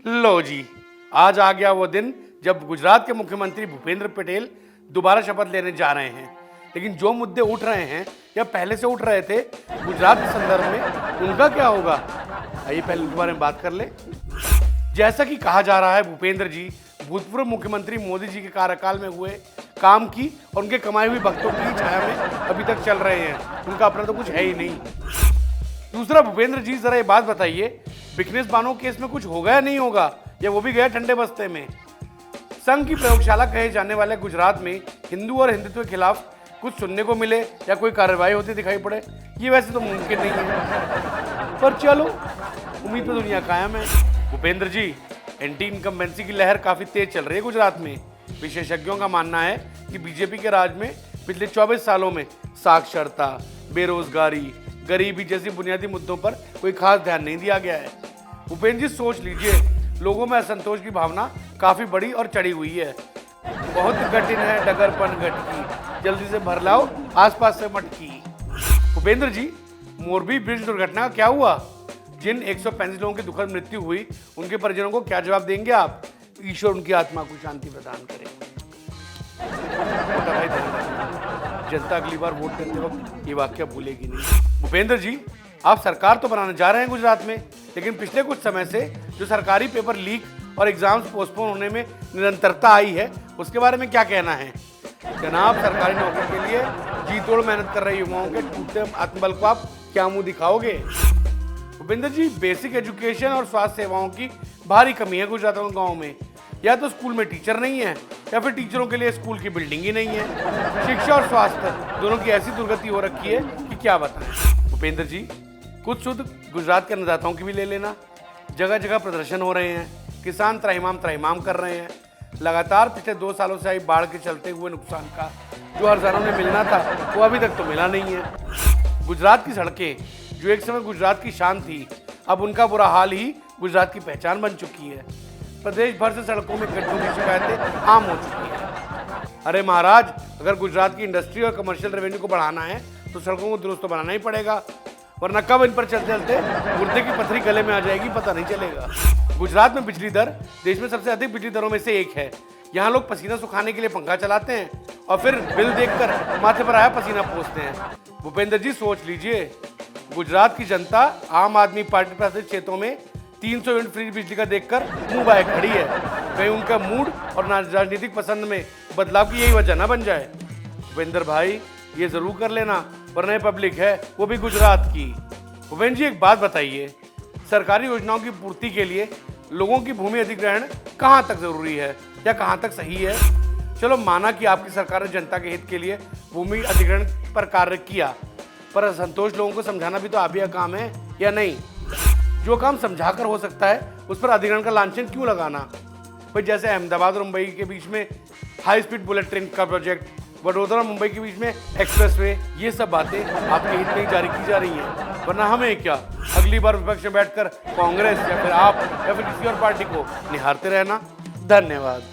लो जी, आज आ गया वो दिन जब गुजरात के मुख्यमंत्री भूपेंद्र पटेल दोबारा शपथ लेने जा रहे हैं। लेकिन जो मुद्दे उठ रहे हैं या पहले से उठ रहे थे गुजरात के संदर्भ में, उनका क्या होगा? आइए पहले उनके बारे में बात कर ले। जैसा कि कहा जा रहा है, भूपेंद्र जी भूतपूर्व मुख्यमंत्री मोदी जी के कार्यकाल में हुए काम की और उनके कमाए हुए भक्तों की छाया में अभी तक चल रहे हैं। उनका अपना तो कुछ है ही नहीं। दूसरा, भूपेंद्र जी जरा ये बात बताइए, बिकनेस बानो केस में कुछ होगा या नहीं होगा, या वो भी गया ठंडे बस्ते में? संघ की प्रयोगशाला कहे जाने वाले गुजरात में हिंदू और हिंदुत्व के खिलाफ कुछ सुनने को मिले या कोई कार्रवाई होती दिखाई पड़े, ये वैसे तो मुमकिन नहीं है, पर चलो उम्मीद पे दुनिया कायम है। भूपेंद्र जी, एंटी इनकम्बेंसी की लहर काफी तेज चल रही है गुजरात में। विशेषज्ञों का मानना है कि बीजेपी के राज में पिछले 24 सालों में साक्षरता, बेरोजगारी, गरीबी जैसी बुनियादी मुद्दों पर कोई खास ध्यान नहीं दिया गया है। भूपेंद्र जी सोच लीजिए, लोगों में असंतोष की भावना काफी बड़ी और चढ़ी हुई है। बहुत कठिन है डगरपन गटकी, जल्दी से भर लाओ आसपास से मटकी। भूपेंद्र जी, मोरबी ब्रिज दुर्घटना का क्या हुआ? जिन 135 लोगों की दुखद मृत्यु हुई, उनके परिजनों को क्या जवाब देंगे आप? ईश्वर उनकी आत्मा को शांति प्रदान करे। जनता अगली बार वोट करते वक्त ये वाक्य भूलेगी नहीं। भूपेंद्र जी, आप सरकार तो बनाने जा रहे हैं गुजरात में, लेकिन पिछले कुछ समय से जो सरकारी पेपर लीक और एग्जाम्स पोस्टपोन होने में निरंतरता आई है, उसके बारे में क्या कहना है? जनाब, सरकारी नौकरी के लिए जी तोड़ मेहनत कर रहे युवाओं के टूटते आत्मबल को आप क्या मुंह दिखाओगे? भूपेंद्र जी, बेसिक एजुकेशन और स्वास्थ्य सेवाओं की भारी कमी है गुजरात के गाँव में। या तो स्कूल में टीचर नहीं है, या फिर टीचरों के लिए स्कूल की बिल्डिंग ही नहीं है। शिक्षा और स्वास्थ्य दोनों की ऐसी दुर्गति हो रखी है कि क्या बताएं। भूपेंद्र जी, कुछ शुद्ध गुजरात के अन्नदाताओं की भी ले लेना। जगह जगह प्रदर्शन हो रहे हैं, किसान त्राहिमाम कर रहे हैं। लगातार पिछले 2 सालों से आई बाढ़ के चलते हुए नुकसान का जो हज़ारों ने मिलना था, वो अभी तक तो मिला नहीं है। गुजरात की सड़कें, जो एक समय गुजरात की शान थी, अब उनका बुरा हाल ही गुजरात की पहचान बन चुकी है। प्रदेश भर से सड़कों में गड्ढों की शिकायतें आम हो चुकी है। अरे महाराज, अगर गुजरात की इंडस्ट्री और कमर्शियल रेवेन्यू को बढ़ाना है तो सड़कों को दुरुस्त तो बनाना ही पड़ेगा, वरना कब इन पर चलते चलते गुर्दे की पथरी गले में आ जाएगी पता नहीं चलेगा। गुजरात में बिजली दर देश में सबसे अधिक बिजली दरों में से एक है। यहाँ लोग पसीना सुखाने के लिए पंखा चलाते हैं और फिर बिल देखकर माथे पर आया पसीना पोंछते हैं। भूपेंद्र जी, सोच लीजिए, गुजरात की जनता आम आदमी पार्टी प्रशासित क्षेत्रों में 300 यूनिट फ्री बिजली का देखकर मुंह बाए खड़ी है। कहीं उनका मूड और राजनीतिक पसंद में बदलाव की यही वजह ना बन जाए। भूपेंद्र भाई, ये जरूर कर लेना, वरना पब्लिक है वो भी गुजरात की। भूपेंद्र जी, एक बात बताइए, सरकारी योजनाओं की पूर्ति के लिए लोगों की भूमि अधिग्रहण कहाँ तक जरूरी है या कहाँ तक सही है? चलो माना कि आपकी सरकार ने जनता के हित के लिए भूमि अधिग्रहण पर कार्य किया, पर असंतोष लोगों को समझाना भी तो आप ही का काम है, या नहीं? जो काम समझाकर हो सकता है उस पर अधिग्रहण का लांछन क्यों लगाना? भाई, जैसे अहमदाबाद और मुंबई के बीच में हाई स्पीड बुलेट ट्रेन का प्रोजेक्ट, वडोदरा मुंबई के बीच में एक्सप्रेसवे, ये सब बातें आपके हित में जारी की जा रही हैं, वरना हमें क्या अगली बार विपक्ष में बैठकर कांग्रेस या फिर आप या फिर किसी और पार्टी को निहारते रहना। धन्यवाद।